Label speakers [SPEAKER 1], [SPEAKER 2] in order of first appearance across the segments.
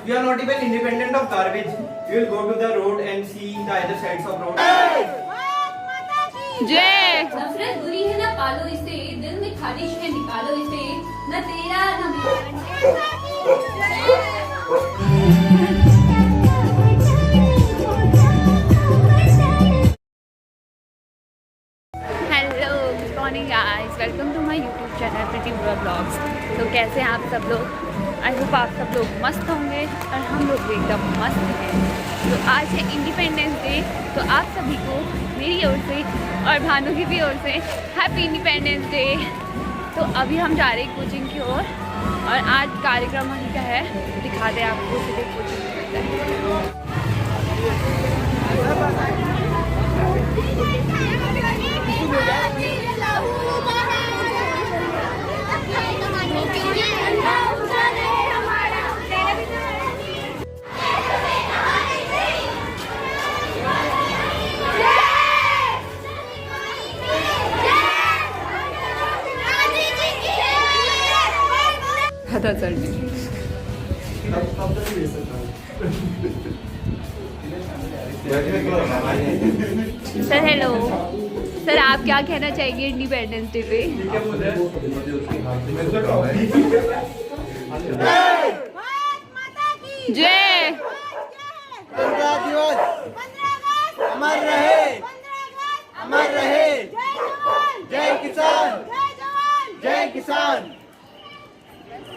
[SPEAKER 1] We are not even independent of garbage. We will go to the road and see the other sides of road.
[SPEAKER 2] जय।
[SPEAKER 3] नफरत बुरी है ना पालो इसे, दिल में खालिश है निकालो इसे, न तेरा न मेरा।
[SPEAKER 2] Hello, good morning guys, welcome to my YouTube channel Preeti Bura vlogs. तो कैसे हैं आप सब लोग? आई होप आप सब लोग मस्त होंगे और हम लोग भी एकदम मस्त हैं। तो आज है इंडिपेंडेंस डे, तो आप सभी को मेरी ओर से और भानु की भी ओर से हैप्पी इंडिपेंडेंस डे। तो अभी हम जा रहे हैं कोचिंग की ओर और आज कार्यक्रम वहीं का है, दिखा दें आपको सीधे कोचिंग में। पता चल सर, हेलो सर, आप क्या कहना चाहेंगे इंडिपेंडेंस डे पे? जय।
[SPEAKER 1] अमर रहे, अमर रहे। जय किसान, जय किसान।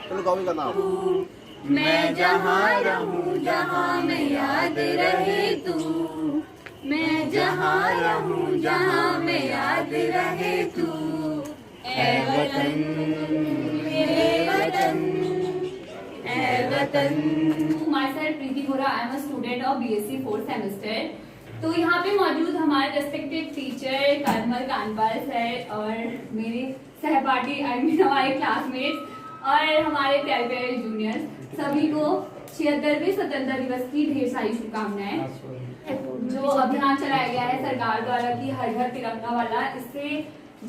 [SPEAKER 1] चलो गाँव का नाम।
[SPEAKER 3] मैं जहाँ रहूँ जहाँ मैं याद रहे तू, मैं जहाँ रहूँ जहाँ मैं याद रहे तू, ऐ वतन मेरे वतन, ऐ वतन। My self Preeti Bora, I am a student of BSc 4th semester. तो यहाँ पे मौजूद हमारे रेस्पेक्टेड टीचर करमल कानपाल सर और मेरे सहपाठी आई मीन हमारे क्लासमेट्स और हमारे प्यारे प्यारे जूनियर्स, सभी को 76वें स्वतंत्रता दिवस की ढेर सारी शुभकामनाएं। जो अभियान चलाया गया है सरकार द्वारा कि हर घर तिरंगा वाला, इससे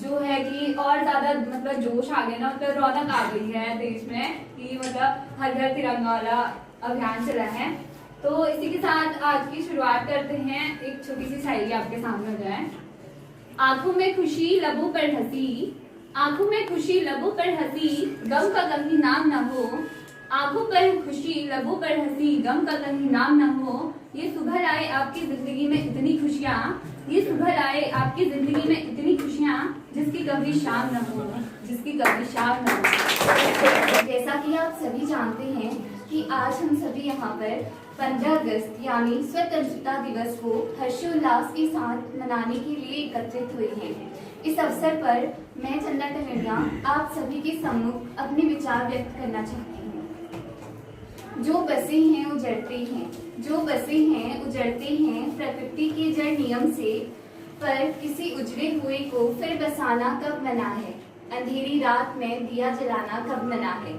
[SPEAKER 3] जो है कि और ज्यादा मतलब जोश आ गया ना, मतलब रौनक आ गई है देश में कि मतलब हर घर तिरंगा वाला अभियान चला है। तो इसी के साथ आज की शुरुआत करते हैं। एक छोटी सी शायरी आपके सामने हो जाए। आंखों में खुशी लबों पर हंसी, आंखों में खुशी लबों पर हंसी, गम का कहीं नाम न हो। आंखों पर खुशी लबों पर हंसी, गम का कहीं नाम न हो। ये सुबह लाए आपकी जिंदगी में इतनी खुशियाँ, ये सुबह लाए आपकी जिंदगी में इतनी खुशियाँ, जिसकी कभी शाम न हो, जिसकी कभी शाम न हो।
[SPEAKER 4] जैसा कि आप सभी जानते हैं कि आज हम सभी यहाँ पर 15 अगस्त यानी स्वतंत्रता दिवस को हर्षोल्लास के साथ मनाने के लिए एकत्रित हुए हैं। इस अवसर पर मैं चंदा टहलिया आप सभी के सम्मुख अपने विचार व्यक्त करना चाहती हूँ। जो बसे हैं उजड़ते हैं, जो बसे हैं उजड़ते हैं प्रकृति के जड़ नियम से, पर किसी उजड़े हुए को फिर बसाना कब मना है, अंधेरी रात में दिया जलाना कब मना है।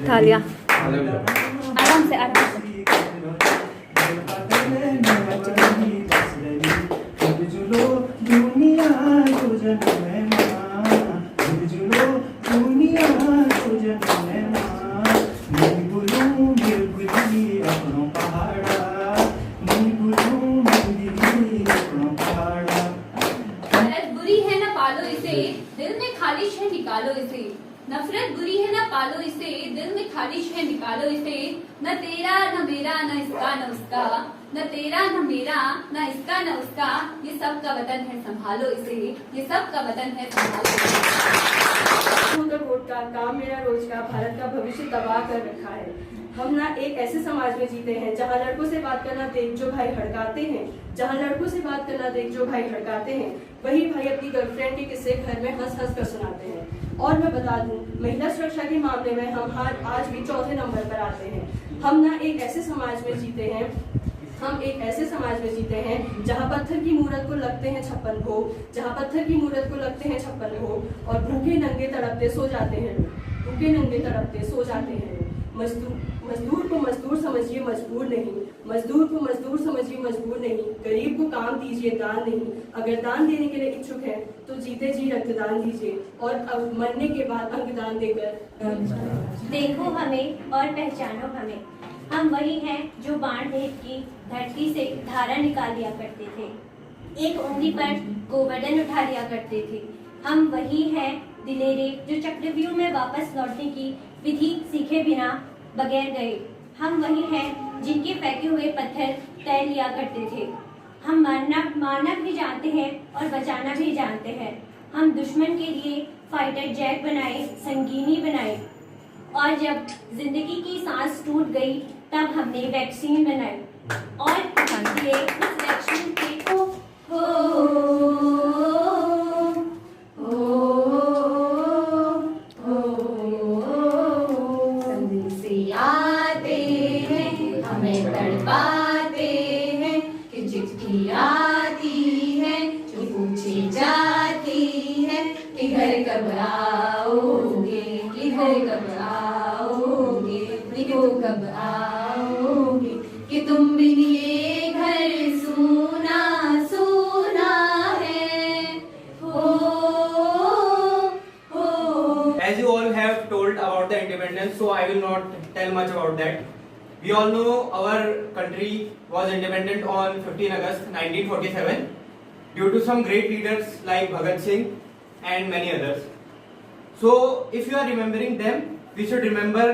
[SPEAKER 2] तालियां आराम से, आराम से।
[SPEAKER 3] निकालो इसे, नफरत बुरी है ना पालो इसे, दिल में खालिश है निकालो इसे, न तेरा न मेरा न इसका न उसका, न तेरा न मेरा न इसका न उसका, ये सब का वतन है संभालो इसे, ये सब का वतन है संभालो इसे।
[SPEAKER 5] वोट का काम मेरा रोज का भारत का भविष्य तबाह कर रखा है। हम ना एक ऐसे समाज में जीते हैं जहाँ लड़कों से बात करना देख जो भाई हड़काते हैं, जहाँ लड़कों से बात करना देख जो भाई हड़काते हैं, वही भाई अपनी गर्लफ्रेंड के किस्से घर में हंस हंस कर सुनाते हैं। और मैं बता दूं, महिला सुरक्षा के मामले में हम आज भी 4थे नंबर पर आते हैं। हम ना एक ऐसे समाज में जीते हैं, हम एक ऐसे समाज में जीते हैं जहाँ पत्थर की मूरत को लगते हैं 56 भोग, जहाँ पत्थर की मूरत को लगते हैं 56 भोग, और भूखे नंगे तड़पते सो जाते हैं लोग, भूखे नंगे तड़पते सो जाते हैं लोग। मजदूर को मजदूर समझिए मजबूर नहीं, मजदूर को मजदूर समझिए मजबूर नहीं, गरीब को काम दीजिए दान नहीं। अगर दान देने के लिए इच्छुक हैं तो जीते जी रक्तदान दीजिए और अब मरने के बाद अंगदान देकर
[SPEAKER 3] देखो हमें और पहचानो हमें, हम वही हैं जो बाण भेद की धरती से धारा निकाल लिया करते थे, एक उंगली पर गोवर्धन उठा लिया करते थे। हम वही हैं दिलेरे जो चक्रव्यूह में वापस लौटने की विधि सीखे बिना बगैर गए। हम वही हैं जिनके फेंके हुए पत्थर तय लिया करते थे। हम मारना भी जानते हैं और बचाना भी जानते हैं। हम दुश्मन के लिए फाइटर जेट बनाए, संगीनी बनाए, और जब जिंदगी की सांस टूट गई तब हमने वैक्सीन बनाई और इसलिए उस वैक्सीन के
[SPEAKER 4] संदेश आते हैं हमें तड़पाते हैं कि चिट्ठी आती है जो पूछी जाती है कि घर कब आओगे, कि घर कब आओगे, लिखो कब आओगे, कि तुम बिन ये घर सूना सूना है।
[SPEAKER 1] As you all have told about the independence, so I will not tell much about that. We all know our country was independent on 15 August 1947 due to some great leaders like Bhagat Singh and many others. So if you are remembering them, we should remember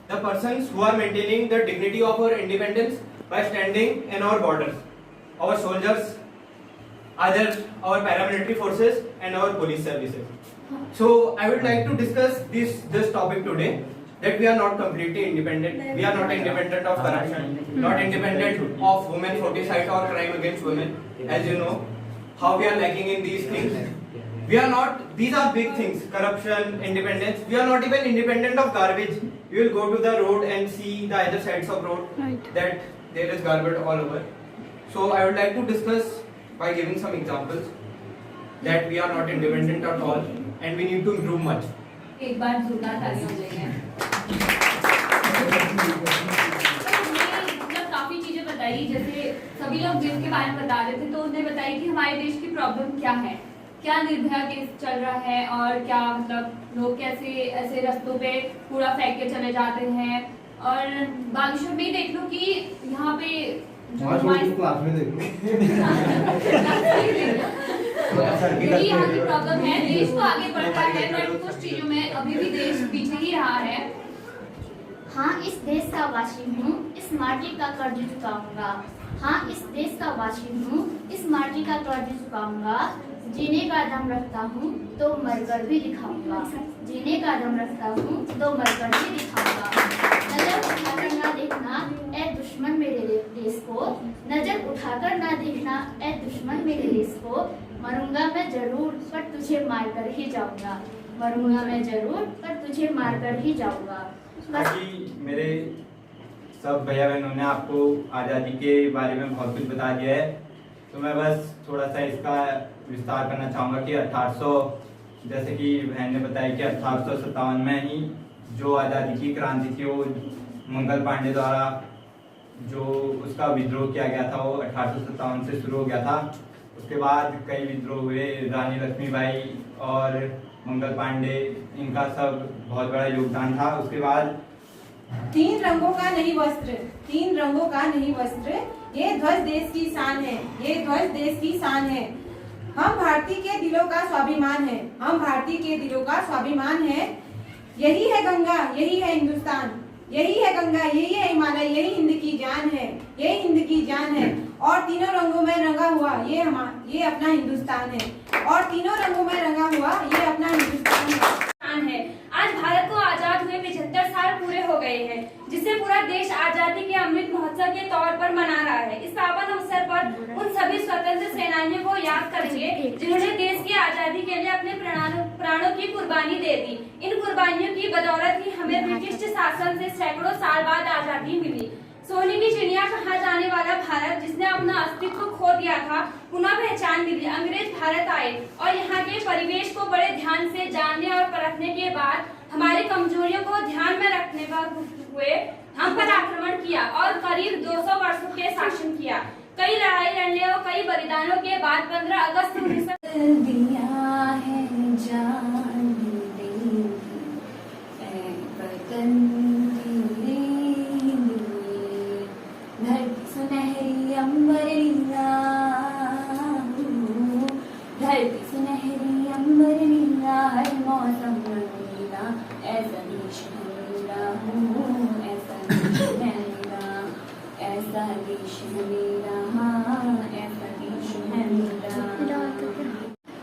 [SPEAKER 1] the persons who are maintaining the dignity of our independence by standing in our borders. Our soldiers, either our paramilitary forces and our police services. So I would like to discuss this topic today, that we are not completely independent. We are not independent of corruption, not independent of women fratricide or crime against women. As you know, how we are lacking in these things. We are not, these are big things, corruption, independence. We are not even independent of garbage. You will go to the road and see the other sides of road that there is garbage all over. So I would like to discuss by giving some examples that we are not independent at all and we need to improve much.
[SPEAKER 4] एक बार जोरदार तालियां हो जाएंगे।
[SPEAKER 2] मतलब काफी चीजें बताई, जैसे सभी लोग देश के बारे में बता रहे थे, तो उन्हें बताई कि हमारे देश की प्रॉब्लम क्या है, क्या निर्भया केस चल रहा है और क्या मतलब लोग कैसे ऐसे रास्तों पे कूड़ा फेंक के चले जाते हैं। और बागेश्वर में देख लो कि यहाँ पे
[SPEAKER 6] क्लास में देख
[SPEAKER 2] यही यहाँ की प्रॉब्लम है। देश तो आगे बढ़ता है बट कुछ चीजों में अभी भी देश पीछे ही रहा है।
[SPEAKER 7] हाँ, इस देश का वासी हूँ, इस माटी का कर्ज चुकाऊंगा। हाँ, इस देश का वासी हूँ, इस माटी का कर्ज चुकाऊंगा। जीने का दम रखता हूँ तो मरकर भी दिखाऊंगा। जीने का दम रखता हूँ तो मरकर भी दिखाऊंगा। नजर उठाकर ना देखना ए दुश्मन मेरे देश को, नजर उठाकर ना देखना ए दुश्मन मेरे देश को। मरूंगा मैं जरूर पर तुझे मार कर ही जाऊंगा। मरूंगा मैं जरूर पर तुझे मार कर ही जाऊंगा।
[SPEAKER 6] बाकी मेरे सब भैया बहनों ने आपको आज़ादी के बारे में बहुत कुछ बता दिया है, तो मैं बस थोड़ा सा इसका विस्तार करना चाहूँगा कि 1800 जैसे कि बहन ने बताया कि 1857 में ही जो आज़ादी की क्रांति थी वो मंगल पांडे द्वारा जो उसका विद्रोह किया गया था वो 1857 से शुरू हो गया था। उसके बाद कई विद्रोह हुए, रानी लक्ष्मीबाई और मंगल पांडे, इनका सब बहुत बड़ा योगदान था। उसके बाद
[SPEAKER 8] तीन रंगों का नहीं वस्त्र, तीन रंगों का नहीं वस्त्र, ये ध्वज देश की शान है, ये ध्वज देश की शान है। हम भारतीय के दिलों का स्वाभिमान है, हम भारतीय के दिलों का स्वाभिमान है। यही है गंगा, यही है हिंदुस्तान, यही है गंगा, यही है हिमालय, यही हिंद की जान है, यही हिंद की जान है। और तीनों रंगों में रंगा हुआ ये अपना हिंदुस्तान है, और तीनों रंगों में रंगा हुआ ये अपना हिंदुस्तान
[SPEAKER 3] है। आज भारत को आजाद हुए 75 साल पूरे हो गए हैं, जिसे पूरा देश आजादी के अमृत महोत्सव के तौर पर मना रहा है। इस पावन अवसर पर उन सभी स्वतंत्र सेनानियों को याद करेंगे जिन्होंने देश की आजादी के लिए अपने प्राणों की कुर्बानी दे दी। इन कुर्बानियों की बदौलत ही हमें ब्रिटिश शासन से सैकड़ों साल बाद आजादी मिली। सोने की चिड़िया कहा जाने वाला भारत, जिसने अपना अस्तित्व खो दिया था, पुनः पहचान मिली। अंग्रेज भारत आए और यहाँ के परिवेश को बड़े ध्यान से जानने और परखने के बाद हमारी कमजोरियों को ध्यान में रखने हुए
[SPEAKER 9] हम पर आक्रमण किया और करीब 200 वर्षों के शासन किया। कई लड़ाई लड़ने और कई बलिदानों के बाद 15 अगस्त 19
[SPEAKER 4] दिया है जान देंगे ऐ वतन तेरे लिए, धरती सुनहरी अंबर नीला, धरती सुनहरी अंबर नीला, हर मौसम रंगीला, ऐसा देश है मेरा हूँ, ऐसा देश है मेरा, ऐसा देश है मेरा, हाँ ऐसा देश है मेरा।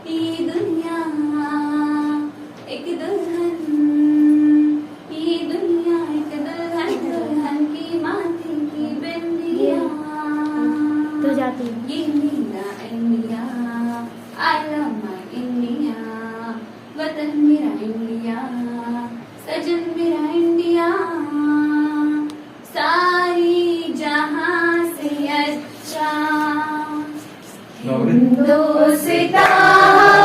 [SPEAKER 4] ये दुनिया एक दुल्हन, ये दुनिया एक दुल्हन, दुल्हन की माथे की बिंदिया,
[SPEAKER 7] तो जाती
[SPEAKER 4] ये मेरा India, I love my India, वतन मेरा इंडिया, सजन मेरा इंडिया, सारी जहां से अच्छा, हिंदुस्तान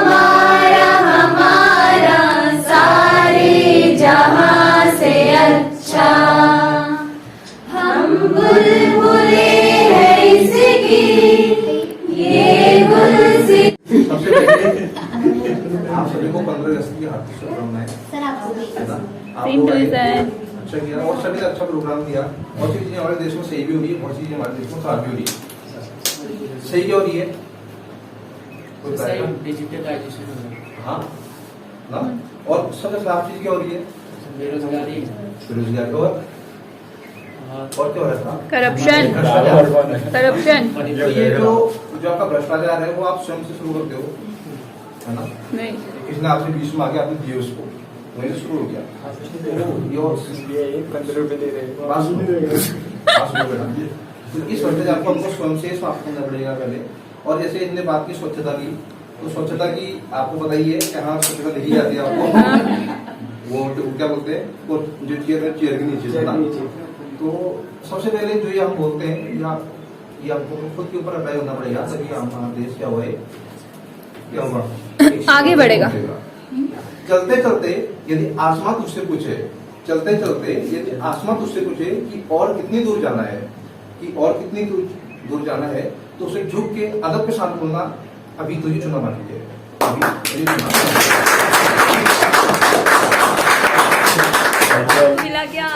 [SPEAKER 4] हमारा हमारा, सारे जहां से अच्छा, हम बुलबुले हैं इसकी, ये गुल से।
[SPEAKER 10] सबसे पहले आप सभी को 15 अगस्त की हार्दिक शुभकामनाएं।
[SPEAKER 7] सर आपको भी।
[SPEAKER 10] है ना?
[SPEAKER 2] Same to you,
[SPEAKER 10] आपको
[SPEAKER 2] sir.
[SPEAKER 10] अच्छा किया और सभी ने अच्छा प्रोग्राम किया। बहुत सी चीजें हमारे देश में सही भी हो रही है, बहुत सी चीजें हमारे देश में खराब भी हो रही है। सही क्या हो रही है? कोई बताएगा?
[SPEAKER 1] डिजिटलाइजेशन हो रहा है,
[SPEAKER 10] हाँ ना? और सबसे खराब चीज क्या हो रही है?
[SPEAKER 1] बेरोजगारी,
[SPEAKER 10] बेरोजगारी और क्या हो रहा था?
[SPEAKER 2] Corruption, corruption.
[SPEAKER 10] तो ये जो आपका भ्रष्टाचार है वो आप स्वयं से शुरू करते हो, है ना?
[SPEAKER 2] नहीं,
[SPEAKER 10] किसी ने आपसे 20 मांगे, आपने दिए उसको, वहीं से शुरू हो गया। तो इस भ्रष्टाचार को हमको स्वयं से समाप्त करना पड़ेगा पहले। और जैसे इनने बात की स्वच्छता की, तो स्वच्छता की आपको बताइए कहाँ स्वच्छता लिखी जाती है आपको? वो क्या बोलते हैं, वो जो चेयर के नीचे से ना। तो सबसे पहले जो ये हम बोलते हैं, ये हमको खुद के ऊपर अप्लाई होना पड़ेगा, तभी हमारा देश क्या हुआ है, क्या होगा,
[SPEAKER 2] आगे बढ़ेगा।
[SPEAKER 10] चलते चलते यदि आसमां तुझसे पूछे, चलते चलते यदि आसमां तुझसे पूछे कि और कितनी दूर जाना है, कि और कितनी दूर जाना है, तो उसे झुक के अदब के साथ बोलना, अभी तो ही चुना बाकी है, अभी
[SPEAKER 2] मिला क्या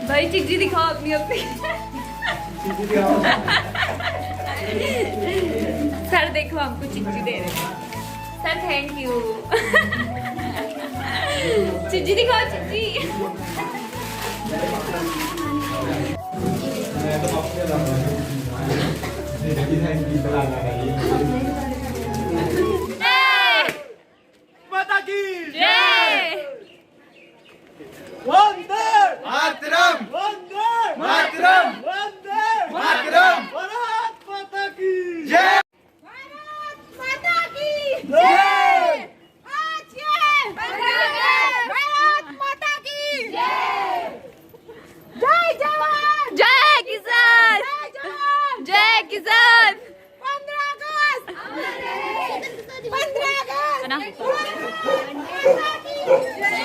[SPEAKER 2] भाई? चिज्जी दिखाओ अपनी अपनी। सर देखो हमको चिज्जी दे रहे हैं। Sir thank you. चिज्जी दिखाओ चिज्जी।
[SPEAKER 1] माता की
[SPEAKER 2] जय।
[SPEAKER 1] वंदे
[SPEAKER 6] मातरम,
[SPEAKER 1] वंदे
[SPEAKER 6] मातरम,
[SPEAKER 1] वंदे
[SPEAKER 6] मातरम,
[SPEAKER 1] भारत माता की
[SPEAKER 6] जय।
[SPEAKER 8] माता की
[SPEAKER 1] जय।
[SPEAKER 8] आज ये भारत माता की जय जवान,
[SPEAKER 2] जय किसान,
[SPEAKER 8] जय जवान,
[SPEAKER 2] जय किसान।
[SPEAKER 8] 15 अगस्त, 15 अगस्त
[SPEAKER 2] ना?
[SPEAKER 8] माता की जय।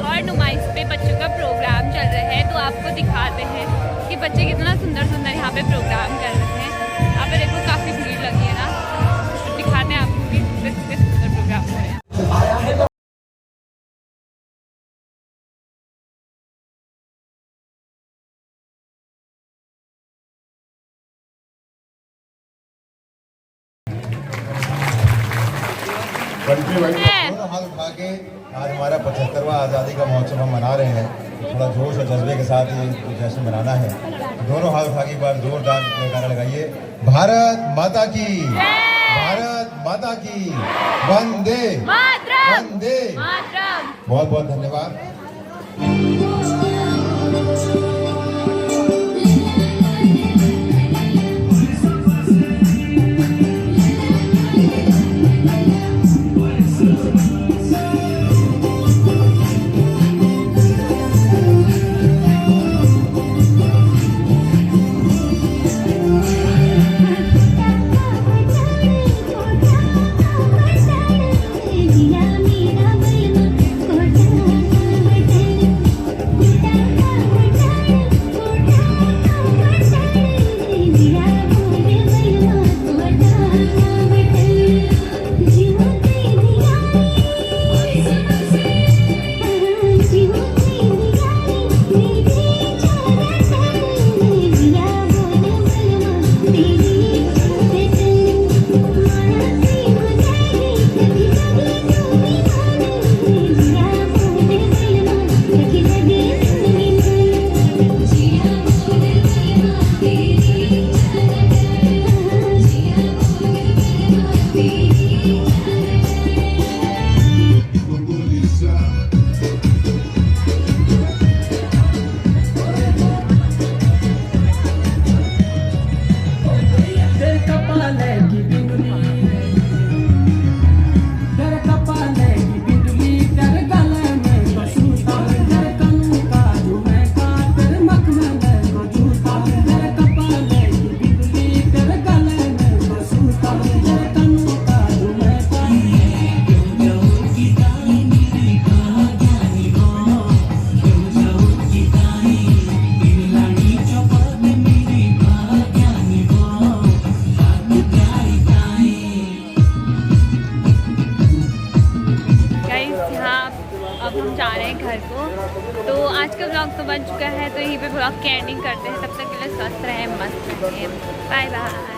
[SPEAKER 2] और नुमाइश पे बच्चों का प्रोग्राम चल रहा है, तो आपको दिखाते हैं कि बच्चे कितना सुंदर सुंदर यहाँ पे प्रोग्राम कर रहे हैं। यहाँ पे देखो काफी भीड़ लगी है ना, तो दिखाते हैं आपको कि कितने सुंदर प्रोग्राम हो रहे हैं।
[SPEAKER 11] कंट्री वाइड दोनों हाथ उठा के आज हमारा 75वां आज़ादी का महोत्सव हम मना रहे हैं। थोड़ा जोश और जज्बे के साथ ये जश्न मनाना है। दोनों हाथ उठा के एक बार जोरदार जयकारा लगाइए। भारत माता की, भारत माता की, वंदे
[SPEAKER 2] मातरम,
[SPEAKER 11] वंदे
[SPEAKER 2] मातरम।
[SPEAKER 11] बहुत बहुत धन्यवाद।
[SPEAKER 2] घर को। तो आज का ब्लॉग तो बन चुका है, तो यहीं पे ब्लॉग की एंडिंग करते हैं। तब तक के लिए स्वस्थ रहें, मस्त रहें, बाय बाय।